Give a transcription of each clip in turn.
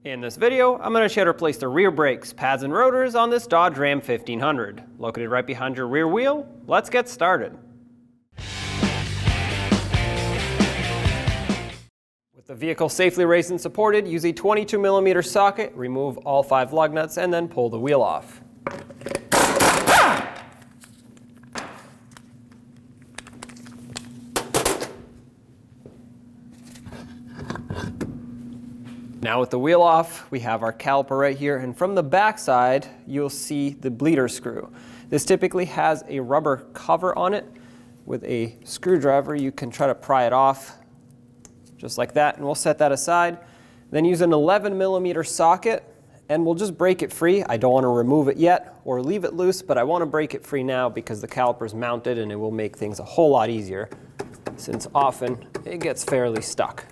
In this video, I'm going to show you how to replace the rear brakes, pads, and rotors on this Dodge Ram 1500. Located right behind your rear wheel, let's get started. With the vehicle safely raised and supported, use a 22mm socket, remove all 5 lug nuts, and then pull the wheel off. Now with the wheel off, we have our caliper right here, and from the back side, you'll see the bleeder screw. This typically has a rubber cover on it. With a screwdriver, you can try to pry it off, just like that, and we'll set that aside. Then use an 11mm socket, and we'll just break it free. I don't want to remove it yet or leave it loose, but I want to break it free now because the caliper is mounted and it will make things a whole lot easier, since often it gets fairly stuck.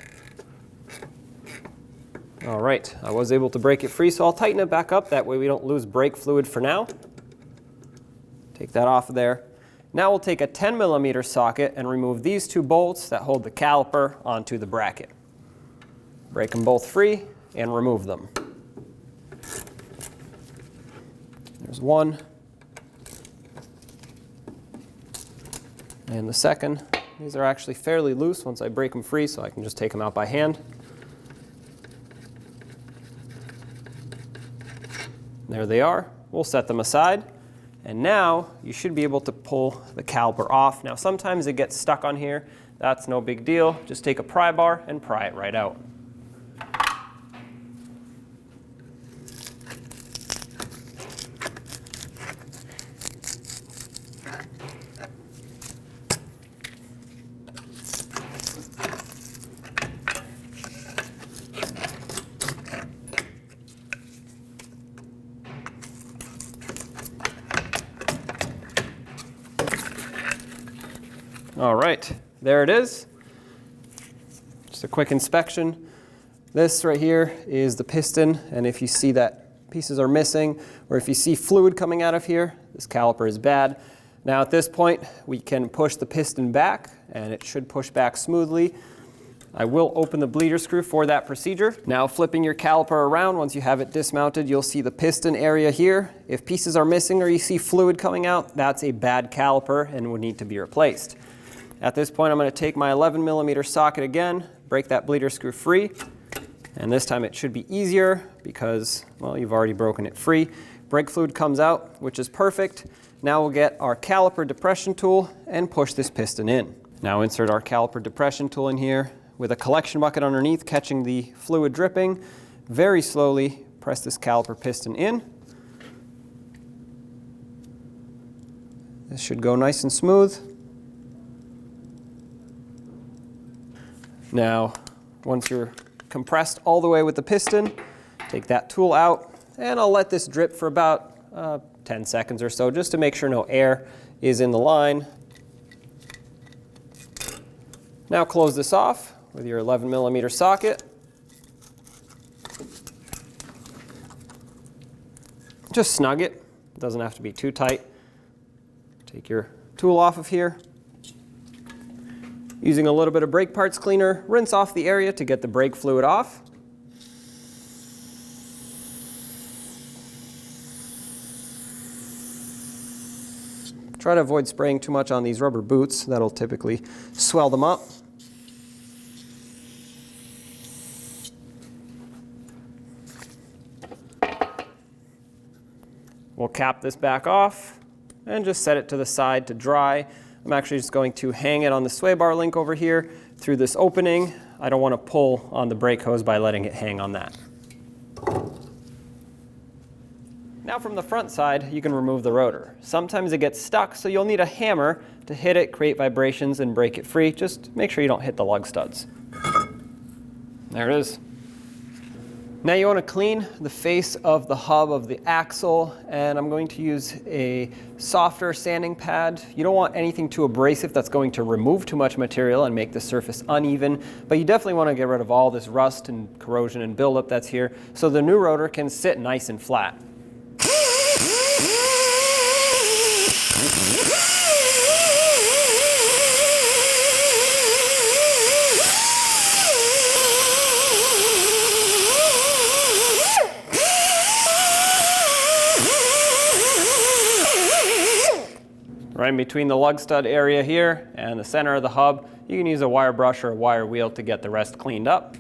All right, I was able to break it free, so I'll tighten it back up. That way we don't lose brake fluid for now. Take that off of there. Now we'll take a 10mm socket and remove these 2 bolts that hold the caliper onto the bracket. Break them both free and remove them. There's one. And the second. These are actually fairly loose once I break them free, so I can just take them out by hand. There they are. We'll set them aside. And now you should be able to pull the caliper off. Now sometimes it gets stuck on here. That's no big deal. Just take a pry bar and pry it right out. All right, there it is. Just a quick inspection. This right here is the piston, and if you see that pieces are missing, or if you see fluid coming out of here, this caliper is bad. Now at this point, we can push the piston back, and it should push back smoothly. I will open the bleeder screw for that procedure. Now flipping your caliper around, once you have it dismounted, you'll see the piston area here. If pieces are missing or you see fluid coming out, that's a bad caliper and would need to be replaced. At this point, I'm going to take my 11mm socket again, break that bleeder screw free, and this time it should be easier because, well, you've already broken it free. Brake fluid comes out, which is perfect. Now we'll get our caliper depression tool and push this piston in. Now insert our caliper depression tool in here with a collection bucket underneath, catching the fluid dripping. Very slowly press this caliper piston in. This should go nice and smooth. Now, once you're compressed all the way with the piston, take that tool out, and I'll let this drip for about 10 seconds or so, just to make sure no air is in the line. Now close this off with your 11mm socket. Just snug it. It doesn't have to be too tight. Take your tool off of here. Using a little bit of brake parts cleaner, rinse off the area to get the brake fluid off. Try to avoid spraying too much on these rubber boots. That'll typically swell them up. We'll cap this back off and just set it to the side to dry. I'm actually just going to hang it on the sway bar link over here through this opening. I don't want to pull on the brake hose by letting it hang on that. Now from the front side, you can remove the rotor. Sometimes it gets stuck, so you'll need a hammer to hit it, create vibrations, and break it free. Just make sure you don't hit the lug studs. There it is. Now you want to clean the face of the hub of the axle, and I'm going to use a softer sanding pad. You don't want anything too abrasive that's going to remove too much material and make the surface uneven, but you definitely want to get rid of all this rust and corrosion and buildup that's here so the new rotor can sit nice and flat. Right in between the lug stud area here and the center of the hub, you can use a wire brush or a wire wheel to get the rest cleaned up.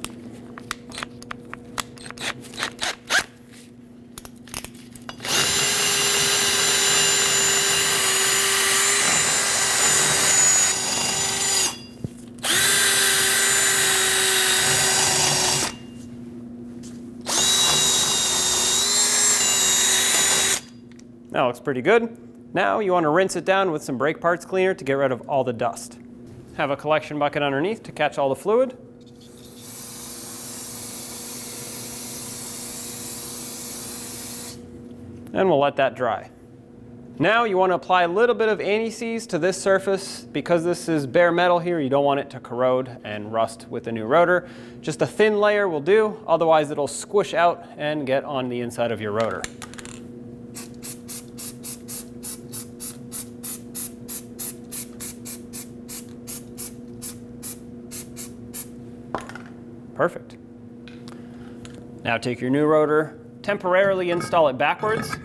That looks pretty good. Now you want to rinse it down with some brake parts cleaner to get rid of all the dust. Have a collection bucket underneath to catch all the fluid. And we'll let that dry. Now you want to apply a little bit of anti-seize to this surface. Because this is bare metal here, you don't want it to corrode and rust with the new rotor. Just a thin layer will do, otherwise it'll squish out and get on the inside of your rotor. Perfect. Now take your new rotor, temporarily install it backwards.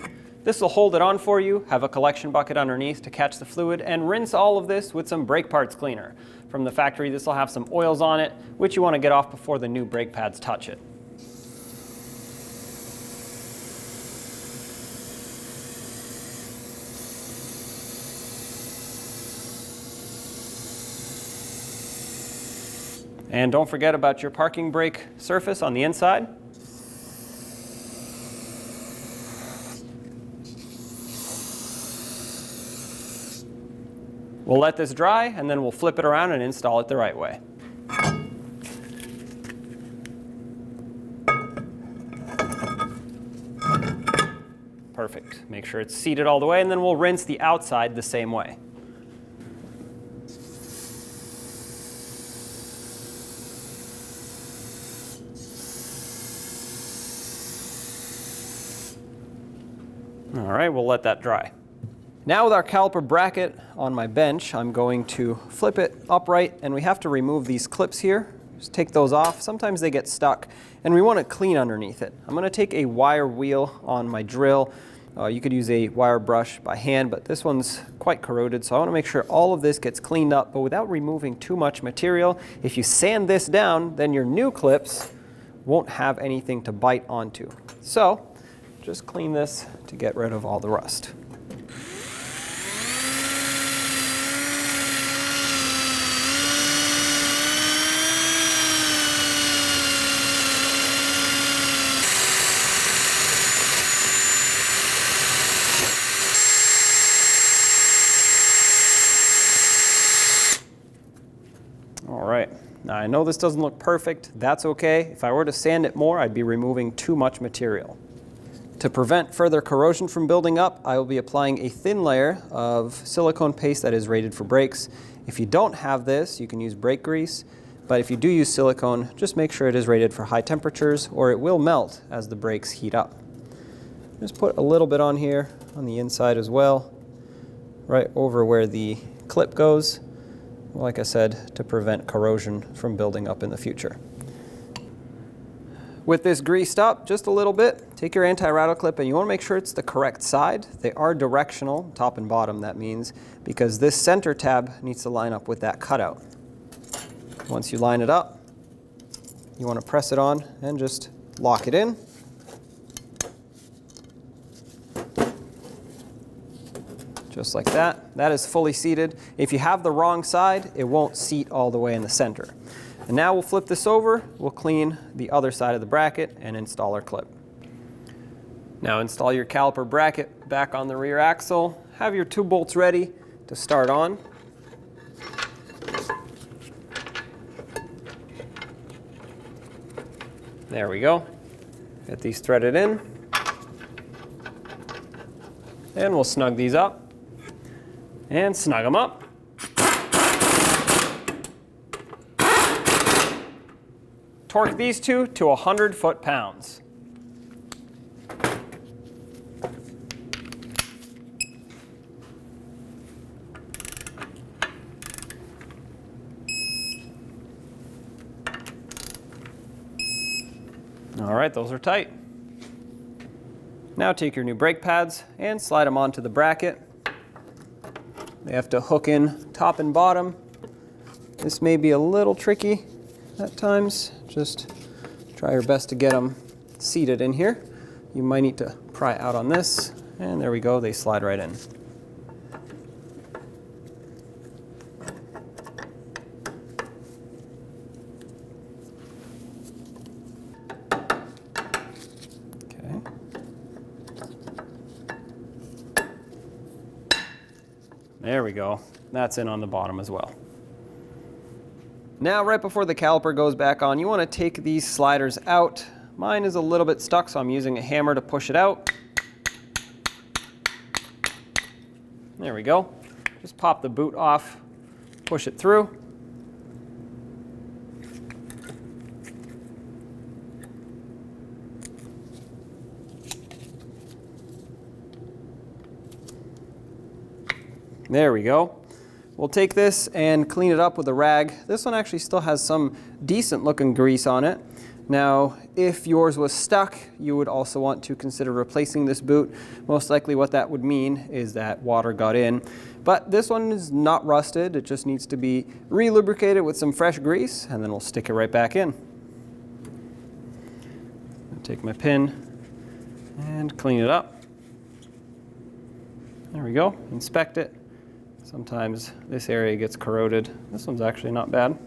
This will hold it on for you, have a collection bucket underneath to catch the fluid, and rinse all of this with some brake parts cleaner. From the factory, this will have some oils on it, which you want to get off before the new brake pads touch it. And don't forget about your parking brake surface on the inside. We'll let this dry and then we'll flip it around and install it the right way. Perfect. Make sure it's seated all the way, and then we'll rinse the outside the same way. All right, we'll let that dry. Now with our caliper bracket on my bench, I'm going to flip it upright, and we have to remove these clips here. Just take those off. Sometimes they get stuck, and we want to clean underneath it. I'm going to take a wire wheel on my drill. You could use a wire brush by hand, but this one's quite corroded, so I want to make sure all of this gets cleaned up, but without removing too much material. If you sand this down, then your new clips won't have anything to bite onto. So just clean this to get rid of all the rust. All right, now I know this doesn't look perfect. That's okay. If I were to sand it more, I'd be removing too much material. To prevent further corrosion from building up, I will be applying a thin layer of silicone paste that is rated for brakes. If you don't have this, you can use brake grease, but if you do use silicone, just make sure it is rated for high temperatures or it will melt as the brakes heat up. Just put a little bit on here on the inside as well, right over where the clip goes, like I said, to prevent corrosion from building up in the future. With this greased up just a little bit, take your anti-rattle clip and you want to make sure it's the correct side. They are directional, top and bottom that means, because this center tab needs to line up with that cutout. Once you line it up, you want to press it on and just lock it in. Just like that. That is fully seated. If you have the wrong side, it won't seat all the way in the center. And now we'll flip this over, we'll clean the other side of the bracket and install our clip. Now install your caliper bracket back on the rear axle. Have your 2 bolts ready to start on. There we go. Get these threaded in. And we'll snug these up and snug them up. Torque these two to 100 foot-pounds. All right, those are tight. Now take your new brake pads and slide them onto the bracket. They have to hook in top and bottom. This may be a little tricky at times. Just try your best to get them seated in here. You might need to pry out on this, and there we go, they slide right in. Okay. There we go. That's in on the bottom as well. Now, right before the caliper goes back on, you want to take these sliders out. Mine is a little bit stuck, so I'm using a hammer to push it out. There we go. Just pop the boot off, push it through. There we go. We'll take this and clean it up with a rag. This one actually still has some decent looking grease on it. Now, if yours was stuck, you would also want to consider replacing this boot. Most likely what that would mean is that water got in. But this one is not rusted. It just needs to be re-lubricated with some fresh grease, and then we'll stick it right back in. I'll take my pin and clean it up. There we go. Inspect it. Sometimes this area gets corroded. This one's actually not bad.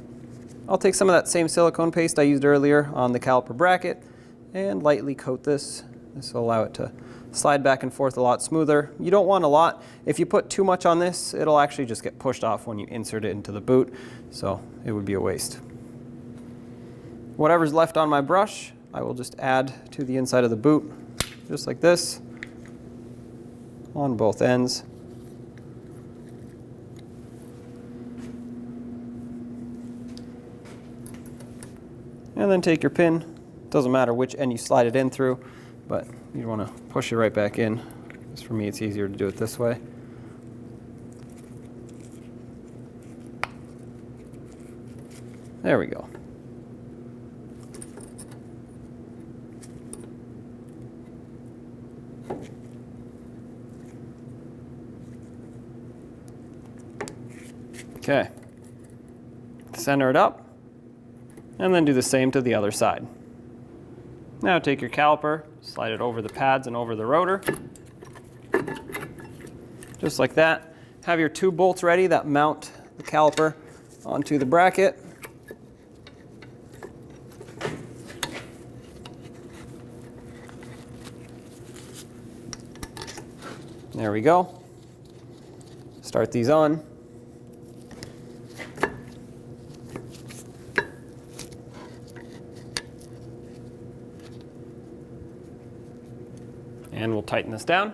I'll take some of that same silicone paste I used earlier on the caliper bracket and lightly coat this. This will allow it to slide back and forth a lot smoother. You don't want a lot. If you put too much on this, it'll actually just get pushed off when you insert it into the boot, so it would be a waste. Whatever's left on my brush, I will just add to the inside of the boot, just like this, on both ends. And then take your pin. Doesn't matter which end you slide it in through, but you want to push it right back in. Just for me, it's easier to do it this way. There we go. Okay. Center it up. And then do the same to the other side. Now take your caliper, slide it over the pads and over the rotor. Just like that. Have your 2 bolts ready that mount the caliper onto the bracket. There we go. Start these on. And we'll tighten this down.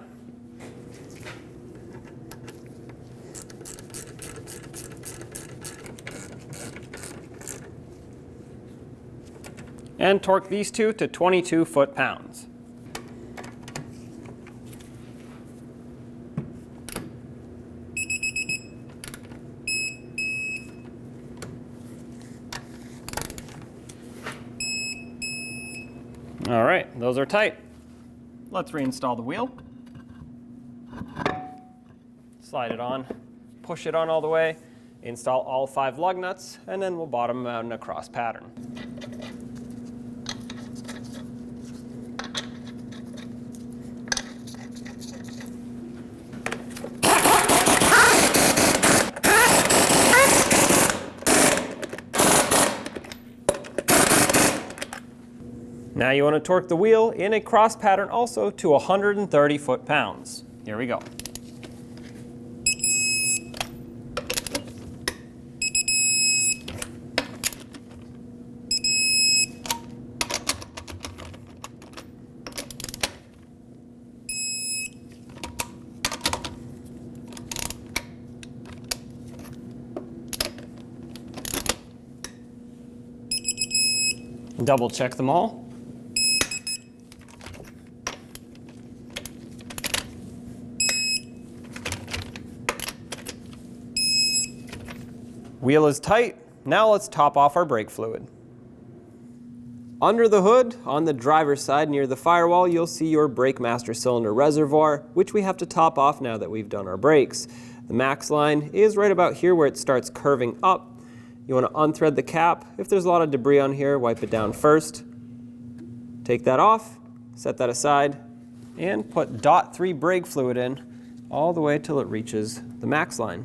And torque these two to 22 foot-pounds. All right, those are tight. Let's reinstall the wheel. Slide it on, push it on all the way, install all 5 lug nuts, and then we'll bottom them out in a cross pattern. Now you want to torque the wheel in a cross pattern also to 130 foot-pounds. Here we go. Double check them all. Wheel is tight. Now let's top off our brake fluid. Under the hood, on the driver's side near the firewall, you'll see your brake master cylinder reservoir, which we have to top off now that we've done our brakes. The max line is right about here where it starts curving up. You want to unthread the cap. If there's a lot of debris on here, wipe it down first. Take that off, set that aside, and put .3 brake fluid in all the way till it reaches the max line.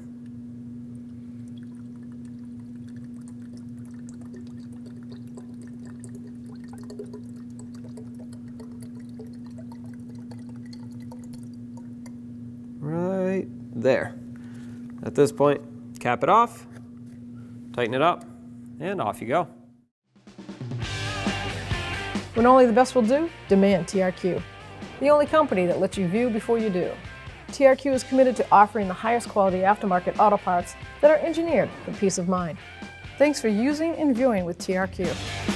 Right there. At this point, cap it off, tighten it up, and off you go. When only the best will do, demand TRQ. The only company that lets you view before you do. TRQ is committed to offering the highest quality aftermarket auto parts that are engineered for peace of mind. Thanks for using and viewing with TRQ.